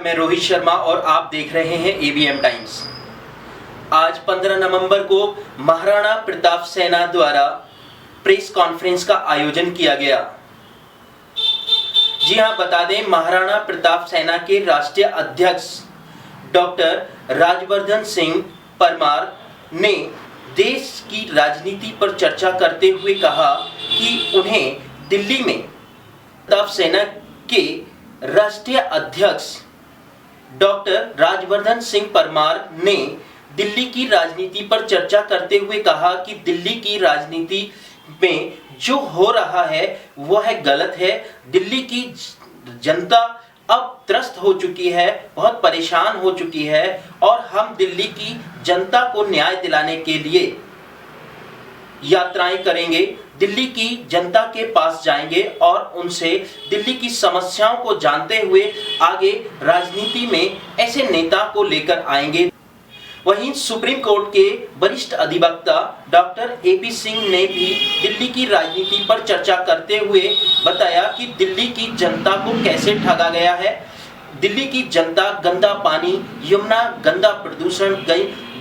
मैं रोहित शर्मा और आप देख रहे हैं एबीएम टाइम्स। आज 15 नवंबर को महाराणा प्रताप सेना द्वारा प्रेस कॉन्फ्रेंस का आयोजन किया गया। जी हां, बता दें, महाराणा प्रताप सेना के राष्ट्रीय अध्यक्ष डॉक्टर राज्यवर्धन सिंह परमार ने देश की राजनीति पर चर्चा करते हुए कहा कि उन्हें दिल्ली में प्रताप सेना के राष्ट्रीय अध्यक्ष डॉक्टर राज्यवर्धन सिंह परमार ने दिल्ली की राजनीति पर चर्चा करते हुए कहा कि दिल्ली की राजनीति में जो हो रहा है वह गलत है। दिल्ली की जनता अब त्रस्त हो चुकी है, बहुत परेशान हो चुकी है और हम दिल्ली की जनता को न्याय दिलाने के लिए यात्राएं करेंगे, दिल्ली की जनता के पास जाएंगे और उनसे दिल्ली की समस्याओं को जानते हुए आगे राजनीति में ऐसे नेता को लेकर आएंगे। वहीं सुप्रीम कोर्ट के वरिष्ठ अधिवक्ता डॉक्टर एपी सिंह ने भी दिल्ली की राजनीति पर चर्चा करते हुए बताया कि दिल्ली की जनता को कैसे ठगा गया है। दिल्ली की जनता गंदा पानी, यमुना, गंदा प्रदूषण,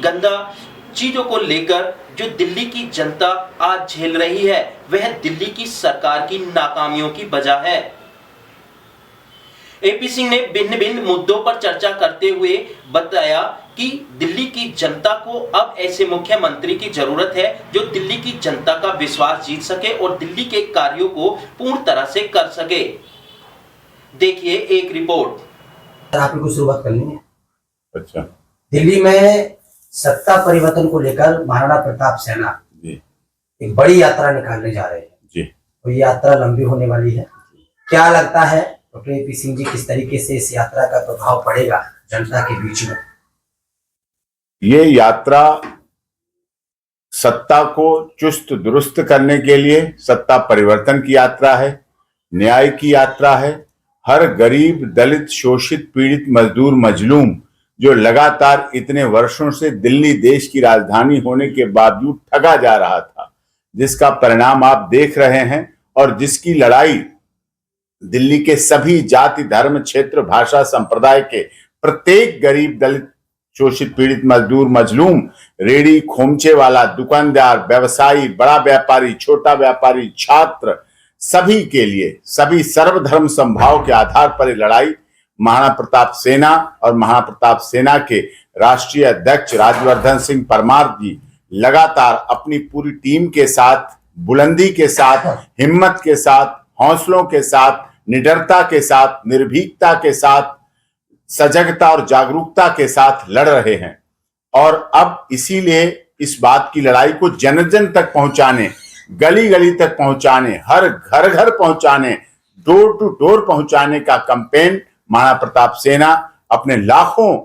गंदा चीजों को लेकर जो दिल्ली की जनता आज झेल रही है वह दिल्ली की सरकार की नाकामियों की वजह है। एपी सिंह ने भिन्न भिन्न मुद्दों पर चर्चा करते हुए बताया कि दिल्ली की जनता को अब ऐसे मुख्यमंत्री की जरूरत है जो दिल्ली की जनता का विश्वास जीत सके और दिल्ली के कार्यों को पूर्ण तरह से कर सके। देखिए एक रिपोर्ट। आप लोग शुरुआत कर लेंगे। अच्छा, दिल्ली में सत्ता परिवर्तन को लेकर महाराणा प्रताप सेना एक बड़ी यात्रा निकालने जा रहे हैं जी। और ये यात्रा लंबी होने वाली है। क्या लगता है डॉक्टर एपी सिंह जी, किस तरीके से इस यात्रा का प्रभाव पड़ेगा जनता के बीच में? ये यात्रा सत्ता को चुस्त दुरुस्त करने के लिए सत्ता परिवर्तन की यात्रा है, न्याय की यात्रा है। हर गरीब, दलित, शोषित, पीड़ित, मजदूर, मजलूम जो लगातार इतने वर्षों से दिल्ली देश की राजधानी होने के बावजूद ठगा जा रहा था, जिसका परिणाम आप देख रहे हैं और जिसकी लड़ाई दिल्ली के सभी जाति, धर्म, क्षेत्र, भाषा, संप्रदाय के प्रत्येक गरीब, दलित, शोषित, पीड़ित, मजदूर, मजलूम, रेडी खोमचे वाला, दुकानदार, व्यवसायी, बड़ा व्यापारी, छोटा व्यापारी, छात्र, सभी के लिए, सभी सर्वधर्म समभाव के आधार पर ये लड़ाई महाराणा प्रताप सेना और महाराणा प्रताप सेना के राष्ट्रीय अध्यक्ष राज्यवर्धन सिंह परमार जी लगातार अपनी पूरी टीम के साथ, बुलंदी के साथ, हिम्मत के साथ, हौसलों के साथ, निडरता के साथ, निर्भीकता के साथ, सजगता और जागरूकता के साथ लड़ रहे हैं। और अब इसीलिए इस बात की लड़ाई को जन जन तक पहुंचाने, गली गली तक पहुंचाने, हर घर घर पहुंचाने, डोर टू डोर पहुंचाने का कैंपेन महाराणा प्रताप सेना अपने लाखों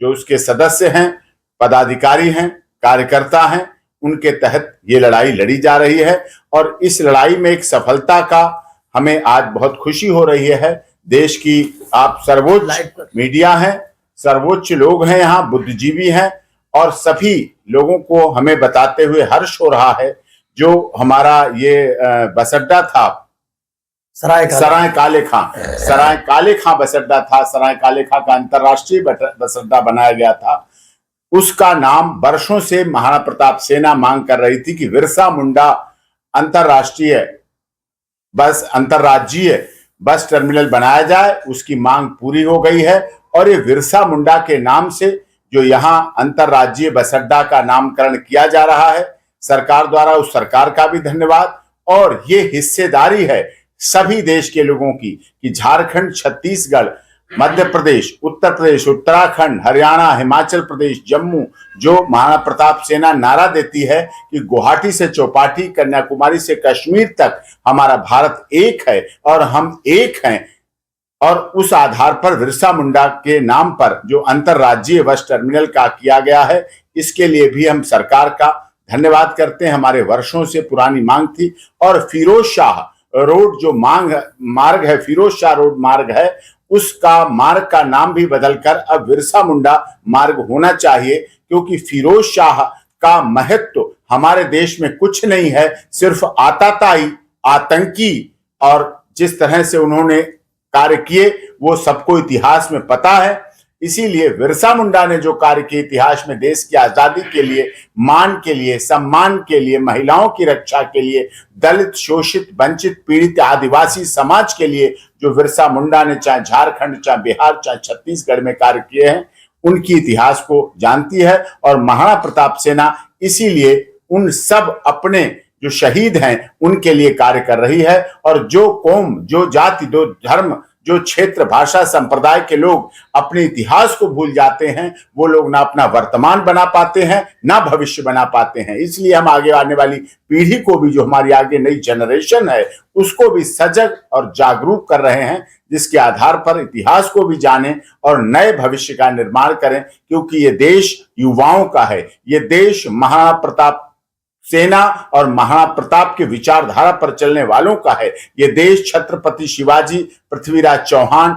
जो उसके सदस्य हैं, पदाधिकारी हैं, कार्यकर्ता हैं, उनके तहत ये लड़ाई लड़ी जा रही है। और इस लड़ाई में एक सफलता का हमें आज बहुत खुशी हो रही है। देश की आप सर्वोच्च मीडिया हैं, सर्वोच्च लोग हैं, यहाँ बुद्धिजीवी हैं और सभी लोगों को हमें बताते हुए हर्ष हो रहा है जो हमारा ये बस अड्डा था, सराय काले खां बस अड्डा था, सराय काले खां का अंतरराष्ट्रीय बस अड्डा बनाया गया था। उसका नाम वर्षों से महाराणा प्रताप सेना मांग कर रही थी कि बिरसा मुंडा अंतरराज्यीय बस टर्मिनल बनाया जाए। उसकी मांग पूरी हो गई है और ये बिरसा मुंडा के नाम से जो यहाँ अंतरराज्यीय बस अड्डा का नामकरण किया जा रहा है सरकार द्वारा, उस सरकार का भी धन्यवाद। और ये हिस्सेदारी है सभी देश के लोगों की कि झारखंड, छत्तीसगढ़, मध्य प्रदेश, उत्तर प्रदेश, उत्तराखंड, हरियाणा, हिमाचल प्रदेश, जम्मू, जो महाराणा प्रताप सेना नारा देती है कि गुवाहाटी से चौपाटी, कन्याकुमारी से कश्मीर तक हमारा भारत एक है और हम एक हैं। और उस आधार पर बिरसा मुंडा के नाम पर जो अंतरराज्यीय बस टर्मिनल का किया गया है, इसके लिए भी हम सरकार का धन्यवाद करते हैं। हमारे वर्षों से पुरानी मांग थी। और फिरोज शाह रोड जो मार्ग है, फिरोज शाह रोड मार्ग है, उसका मार्ग का नाम भी बदलकर अब बिरसा मुंडा मार्ग होना चाहिए, क्योंकि फिरोज शाह का महत्व हमारे देश में कुछ नहीं है, सिर्फ आतताई, आतंकी और जिस तरह से उन्होंने कार्य किए वो सबको इतिहास में पता है। इसीलिए बिरसा मुंडा ने जो कार्य किए इतिहास में, देश की आजादी के लिए, मान के लिए, सम्मान के लिए, महिलाओं की रक्षा के लिए, दलित, शोषित, वंचित, पीड़ित आदिवासी समाज के लिए जो बिरसा मुंडा ने चाहे झारखंड, चाहे बिहार, चाहे छत्तीसगढ़ में कार्य किए हैं, उनकी इतिहास को जानती है। और महाराणा प्रताप सेना इसीलिए उन सब अपने जो शहीद हैं उनके लिए कार्य कर रही है। और जो कौम, जो जाति, जो धर्म, जो क्षेत्र, भाषा, संप्रदाय के लोग अपने इतिहास को भूल जाते हैं, वो लोग ना अपना वर्तमान बना पाते हैं, ना भविष्य बना पाते हैं। इसलिए हम आगे आने वाली पीढ़ी को भी, जो हमारी आगे नई जनरेशन है, उसको भी सजग और जागरूक कर रहे हैं, जिसके आधार पर इतिहास को भी जानें और नए भविष्य का निर्माण करें। क्योंकि ये देश युवाओं का है, ये देश महाराणा प्रताप सेना और महाराणा प्रताप के विचारधारा पर चलने वालों का है। ये देश छत्रपति शिवाजी, पृथ्वीराज चौहान,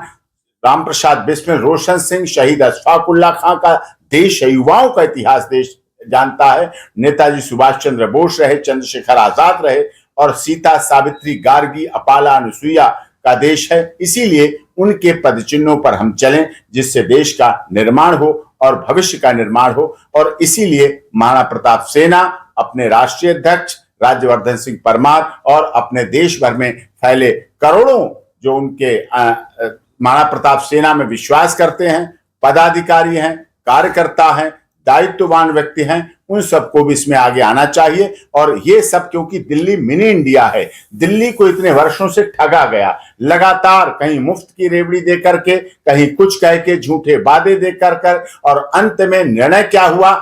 रामप्रसाद बिस्मिल, रोशन सिंह, शहीद अशफाक उल्लाह खां का देश है। युवाओं का इतिहास देश जानता है। नेताजी सुभाष चंद्र बोस रहे, चंद्रशेखर आजाद रहे और सीता, सावित्री, गार्गी, अपाला, अनुसुईया का देश है। इसीलिए उनके पदचिन्हों पर हम चलें, जिससे देश का निर्माण हो और भविष्य का निर्माण हो। और इसीलिए महाराणा प्रताप सेना अपने राष्ट्रीय अध्यक्ष राज्यवर्धन सिंह परमार और अपने देश भर में फैले करोड़ों जो उनके महाराणा प्रताप सेना में विश्वास करते हैं, पदाधिकारी हैं, कार्यकर्ता हैं, दायित्ववान व्यक्ति हैं, उन सबको भी इसमें आगे आना चाहिए। और ये सब क्योंकि दिल्ली मिनी इंडिया है। दिल्ली को इतने वर्षों से ठगा गया, लगातार कहीं मुफ्त की रेवड़ी दे करके, कहीं कुछ कह के, झूठे वादे दे कर और अंत में निर्णय क्या हुआ?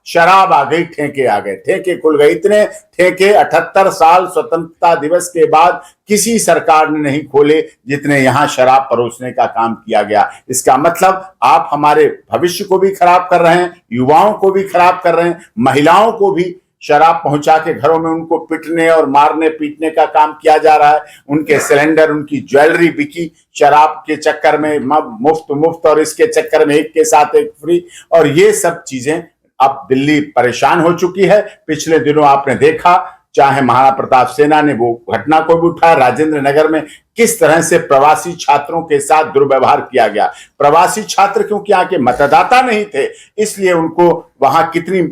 शराब आ गई, ठेके आ गए, ठेके खुल गए। इतने ठेके 78 साल स्वतंत्रता दिवस के बाद किसी सरकार ने नहीं खोले जितने यहां शराब परोसने का काम किया गया। इसका मतलब आप हमारे भविष्य को भी खराब कर रहे हैं, युवाओं को भी खराब कर रहे हैं, महिलाओं को भी शराब पहुंचा के घरों में उनको पिटने और मारने पीटने का काम किया जा रहा है। उनके सिलेंडर, उनकी ज्वेलरी बिकी शराब के चक्कर में, मुफ्त और इसके चक्कर में एक के साथ एक फ्री। और ये सब चीजें अब दिल्ली परेशान हो चुकी है। पिछले दिनों आपने देखा, चाहे महाराणा प्रताप सेना ने वो घटना को भी उठाया, राजेंद्र नगर में किस तरह से प्रवासी छात्रों के साथ दुर्व्यवहार किया गया। प्रवासी छात्र क्योंकि यहाँ के मतदाता नहीं थे, इसलिए उनको वहां कितनी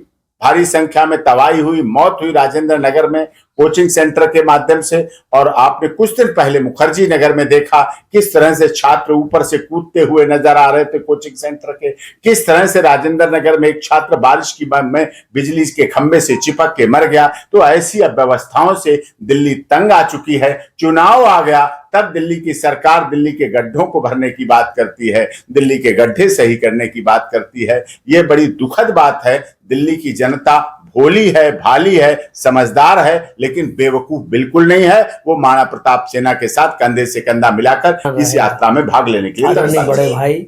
भारी संख्या में तबाही हुई, मौत हुई राजेंद्र नगर में कोचिंग सेंटर के माध्यम से। और आपने कुछ दिन पहले मुखर्जी नगर में देखा किस तरह से छात्र ऊपर से कूदते हुए नजर आ रहे थे कोचिंग सेंटर के, किस तरह से राजेंद्र नगर में एक छात्र बारिश की में बिजली के खंभे से चिपक के मर गया। तो ऐसी अव्यवस्थाओं से दिल्ली तंग आ चुकी है। चुनाव आ गया तब दिल्ली की सरकार दिल्ली के गड्ढों को भरने की बात करती है, दिल्ली के गड्ढे सही करने की बात करती है। ये बड़ी दुखद बात है। दिल्ली की जनता भोली है, भाली है, समझदार है, लेकिन बेवकूफ बिल्कुल नहीं है। वो महाराणा प्रताप सेना के साथ कंधे से कंधा मिलाकर इस यात्रा में भाग लेने के लिए आदरणीय बड़े भाई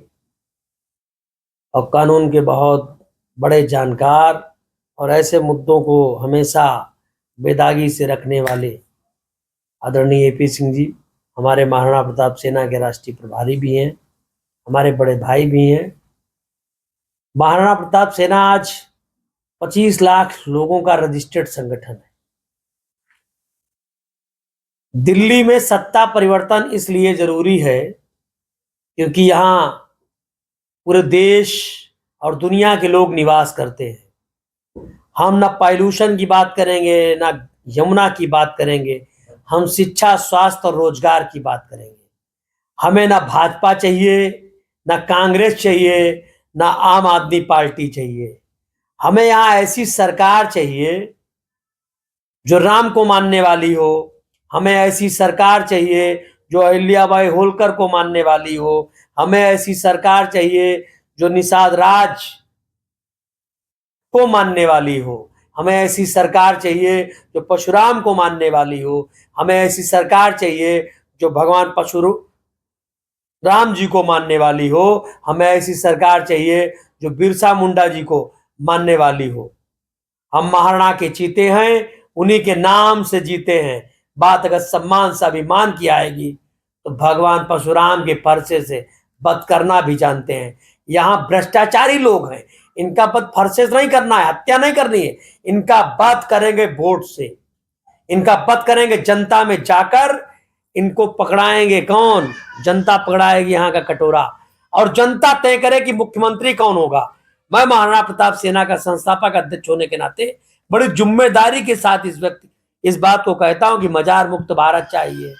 और कानून के बहुत बड़े जानकार और ऐसे मुद्दों को हमेशा बेदागी से रखने वाले आदरणीय AP सिंह जी हमारे महाराणा प्रताप सेना के राष्ट्रीय प्रभारी भी हैं, हमारे बड़े भाई भी हैं। महाराणा प्रताप सेना आज 25 लाख लोगों का रजिस्टर्ड संगठन है। दिल्ली में सत्ता परिवर्तन इसलिए जरूरी है क्योंकि यहां पूरे देश और दुनिया के लोग निवास करते हैं। हम ना पॉल्यूशन की बात करेंगे, ना यमुना की बात करेंगे, हम शिक्षा, स्वास्थ्य और रोजगार की बात करेंगे। हमें ना भाजपा चाहिए, ना कांग्रेस चाहिए, ना आम आदमी पार्टी चाहिए। हमें यहाँ ऐसी सरकार चाहिए जो राम को मानने वाली हो। हमें ऐसी सरकार चाहिए जो अहिल्याबाई होलकर को मानने वाली हो। हमें ऐसी सरकार चाहिए जो निषाद राज को मानने वाली हो। हमें ऐसी सरकार चाहिए जो परशुराम को मानने वाली हो। हमें ऐसी सरकार चाहिए जो भगवान परशुराम जी को मानने वाली हो। हमें ऐसी सरकार चाहिए जो बिरसा मुंडा जी को मानने वाली हो। हम महाराणा के चीते हैं, उन्हीं के नाम से जीते हैं। बात अगर सम्मान स्वाभिमान की आएगी तो भगवान परशुराम के फरसे से वध करना भी जानते हैं। यहाँ भ्रष्टाचारी लोग हैं, इनका वध फरसे से नहीं करना है, हत्या नहीं करनी है, इनका वध करेंगे वोट से। इनका वध करेंगे जनता में जाकर, इनको पकड़ाएंगे कौन? जनता पकड़ाएगी यहाँ का कटोरा, और जनता तय करे कि मुख्यमंत्री कौन होगा। मैं महाराणा प्रताप सेना का संस्थापक अध्यक्ष होने के नाते बड़ी जिम्मेदारी के साथ इस बात को कहता हूं कि मजार मुक्त भारत चाहिए।